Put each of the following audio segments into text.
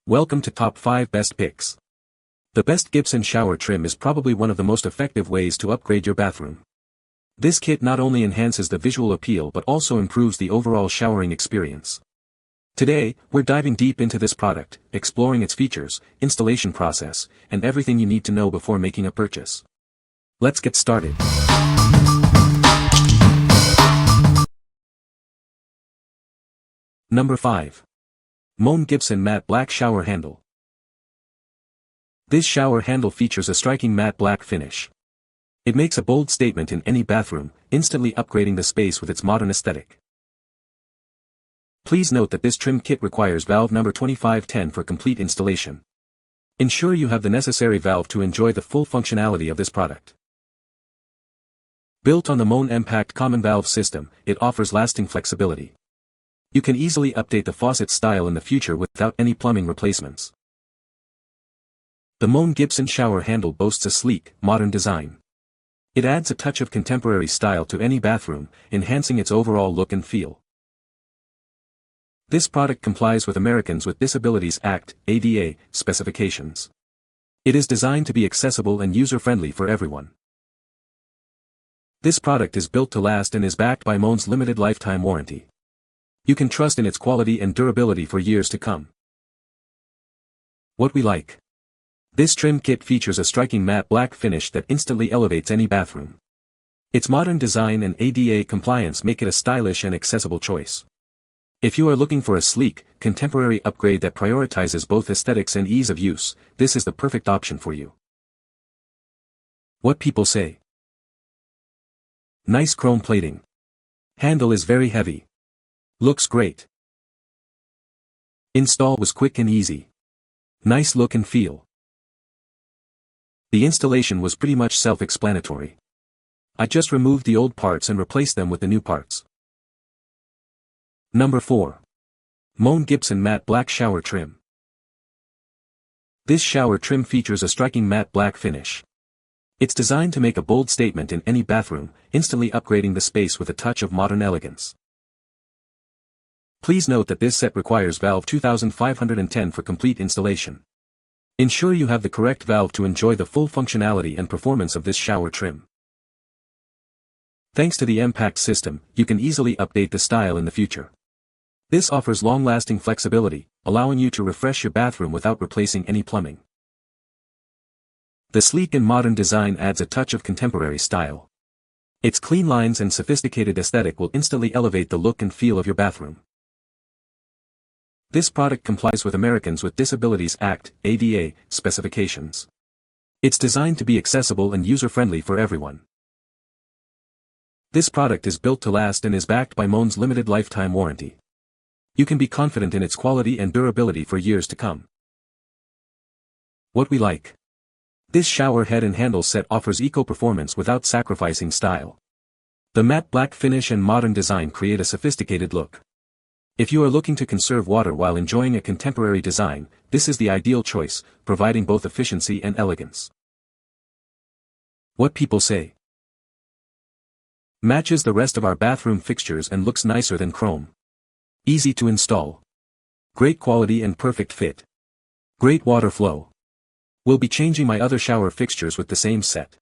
Welcome to Top 5 Best Picks. The best Gibson shower trim is probably one of the most effective ways to upgrade your bathroom. This kit not only enhances the visual appeal but also improves the overall showering experience. Today, we're diving deep into this product, exploring its features, installation process, and everything you need to know before making a purchase. Let's get started. Number 5. Moen Gibson Matte Black Shower Handle. This shower handle features a striking matte black finish. It makes a bold statement in any bathroom, instantly upgrading the space with its modern aesthetic. Please note that this trim kit requires valve number 2510 for complete installation. Ensure you have the necessary valve to enjoy the full functionality of this product. Built on the Moen Impact Common Valve system, it offers lasting flexibility. You can easily update the faucet style in the future without any plumbing replacements. The Moen Gibson shower handle boasts a sleek, modern design. It adds a touch of contemporary style to any bathroom, enhancing its overall look and feel. This product complies with Americans with Disabilities Act, ADA, specifications. It is designed to be accessible and user-friendly for everyone. This product is built to last and is backed by Moen's limited lifetime warranty. You can trust in its quality and durability for years to come. What we like. This trim kit features a striking matte black finish that instantly elevates any bathroom. Its modern design and ADA compliance make it a stylish and accessible choice. If you are looking for a sleek, contemporary upgrade that prioritizes both aesthetics and ease of use, this is the perfect option for you. What people say. Nice chrome plating. Handle is very heavy. Looks great. Install was quick and easy. Nice look and feel. The installation was pretty much self-explanatory. I just removed the old parts and replaced them with the new parts. Number 4. Moen Gibson Matte Black Shower Trim. This shower trim features a striking matte black finish. It's designed to make a bold statement in any bathroom, instantly upgrading the space with a touch of modern elegance. Please note that this set requires valve 2510 for complete installation. Ensure you have the correct valve to enjoy the full functionality and performance of this shower trim. Thanks to the Impact system, you can easily update the style in the future. This offers long-lasting flexibility, allowing you to refresh your bathroom without replacing any plumbing. The sleek and modern design adds a touch of contemporary style. Its clean lines and sophisticated aesthetic will instantly elevate the look and feel of your bathroom. This product complies with Americans with Disabilities Act, ADA, specifications. It's designed to be accessible and user-friendly for everyone. This product is built to last and is backed by Moen's limited lifetime warranty. You can be confident in its quality and durability for years to come. What we like. This shower head and handle set offers eco-performance without sacrificing style. The matte black finish and modern design create a sophisticated look. If you are looking to conserve water while enjoying a contemporary design, this is the ideal choice, providing both efficiency and elegance. What people say. Matches the rest of our bathroom fixtures and looks nicer than chrome. Easy to install. Great quality and perfect fit. Great water flow. Will be changing my other shower fixtures with the same set.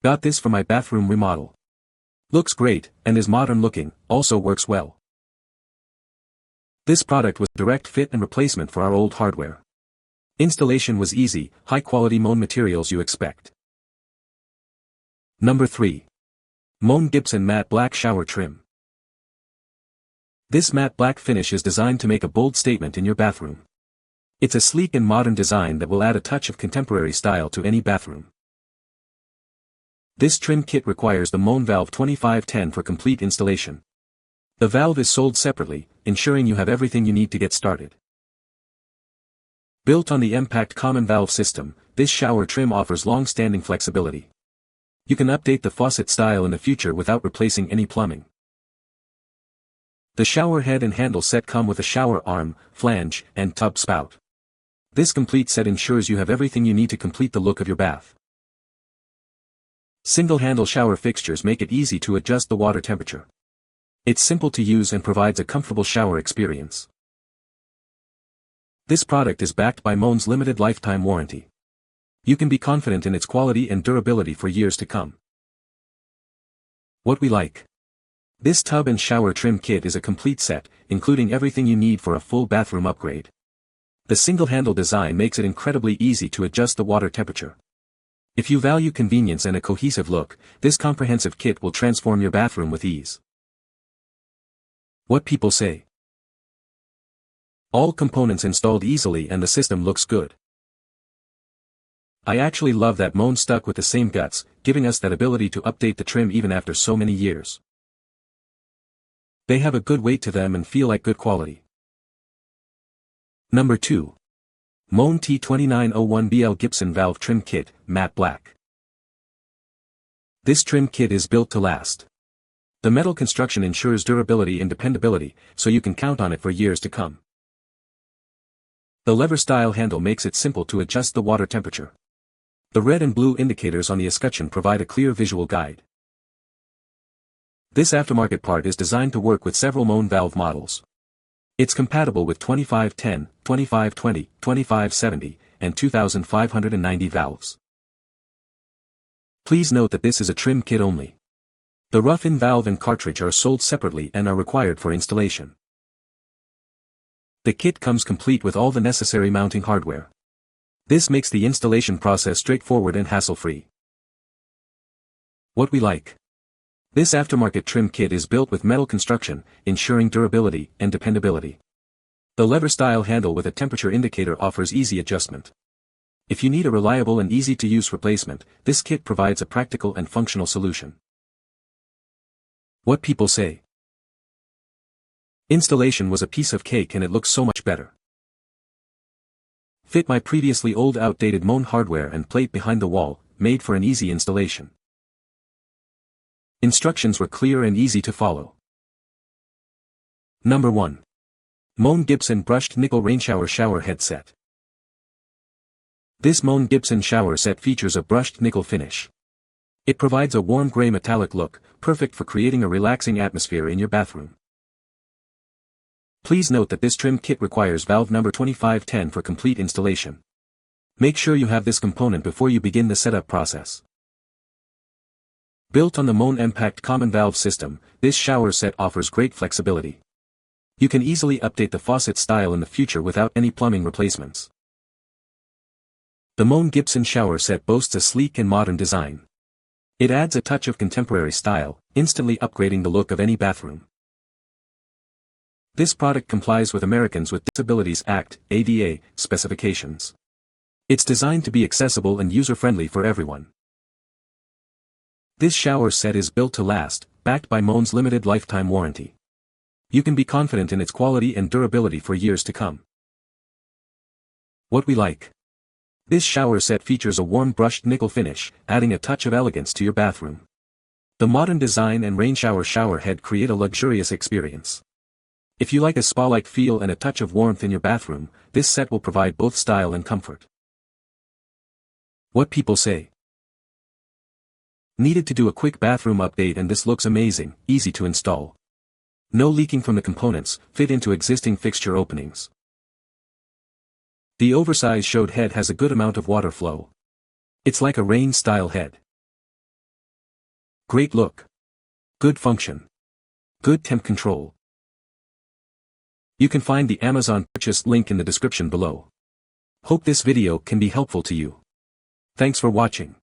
Got this for my bathroom remodel. Looks great, and is modern looking, also works well. This product was a direct fit and replacement for our old hardware. Installation was easy, high-quality Moen materials you expect. Number 3. Moen Gibson Matte Black Shower Trim. This matte black finish is designed to make a bold statement in your bathroom. It's a sleek and modern design that will add a touch of contemporary style to any bathroom. This trim kit requires the Moen Valve 2510 for complete installation. The valve is sold separately, ensuring you have everything you need to get started. Built on the Impact Common Valve system, this shower trim offers long-standing flexibility. You can update the faucet style in the future without replacing any plumbing. The shower head and handle set come with a shower arm, flange, and tub spout. This complete set ensures you have everything you need to complete the look of your bath. Single-handle shower fixtures make it easy to adjust the water temperature. It's simple to use and provides a comfortable shower experience. This product is backed by Moen's limited lifetime warranty. You can be confident in its quality and durability for years to come. What we like. This tub and shower trim kit is a complete set, including everything you need for a full bathroom upgrade. The single-handle design makes it incredibly easy to adjust the water temperature. If you value convenience and a cohesive look, this comprehensive kit will transform your bathroom with ease. What people say. All components installed easily and the system looks good. I actually love that Moen stuck with the same guts, giving us that ability to update the trim even after so many years. They have a good weight to them and feel like good quality. Number 2. Moen T2901BL Gibson Valve Trim Kit, Matte Black. This trim kit is built to last. The metal construction ensures durability and dependability, so you can count on it for years to come. The lever-style handle makes it simple to adjust the water temperature. The red and blue indicators on the escutcheon provide a clear visual guide. This aftermarket part is designed to work with several Moen valve models. It's compatible with 2510, 2520, 2570, and 2590 valves. Please note that this is a trim kit only. The rough-in valve and cartridge are sold separately and are required for installation. The kit comes complete with all the necessary mounting hardware. This makes the installation process straightforward and hassle-free. What we like. This aftermarket trim kit is built with metal construction, ensuring durability and dependability. The lever-style handle with a temperature indicator offers easy adjustment. If you need a reliable and easy-to-use replacement, this kit provides a practical and functional solution. What people say. Installation was a piece of cake and it looks so much better. Fit my previously old outdated Moen hardware and plate behind the wall, made for an easy installation. Instructions were clear and easy to follow. Number 1. Moen Gibson Brushed Nickel Rainshower Shower Head Set. This Moen Gibson shower set features a brushed nickel finish. It provides a warm gray metallic look, perfect for creating a relaxing atmosphere in your bathroom. Please note that this trim kit requires valve number 2510 for complete installation. Make sure you have this component before you begin the setup process. Built on the Moen Impact Common Valve system, this shower set offers great flexibility. You can easily update the faucet style in the future without any plumbing replacements. The Moen Gibson shower set boasts a sleek and modern design. It adds a touch of contemporary style, instantly upgrading the look of any bathroom. This product complies with Americans with Disabilities Act, ADA, specifications. It's designed to be accessible and user-friendly for everyone. This shower set is built to last, backed by Moen's limited lifetime warranty. You can be confident in its quality and durability for years to come. What we like. This shower set features a warm brushed nickel finish, adding a touch of elegance to your bathroom. The modern design and Rainshower shower head create a luxurious experience. If you like a spa-like feel and a touch of warmth in your bathroom, this set will provide both style and comfort. What people say. Needed to do a quick bathroom update and this looks amazing, easy to install. No leaking from the components, fit into existing fixture openings. The oversized showed head has a good amount of water flow. It's like a rain-style head. Great look. Good function. Good temp control. You can find the Amazon purchase link in the description below. Hope this video can be helpful to you. Thanks for watching.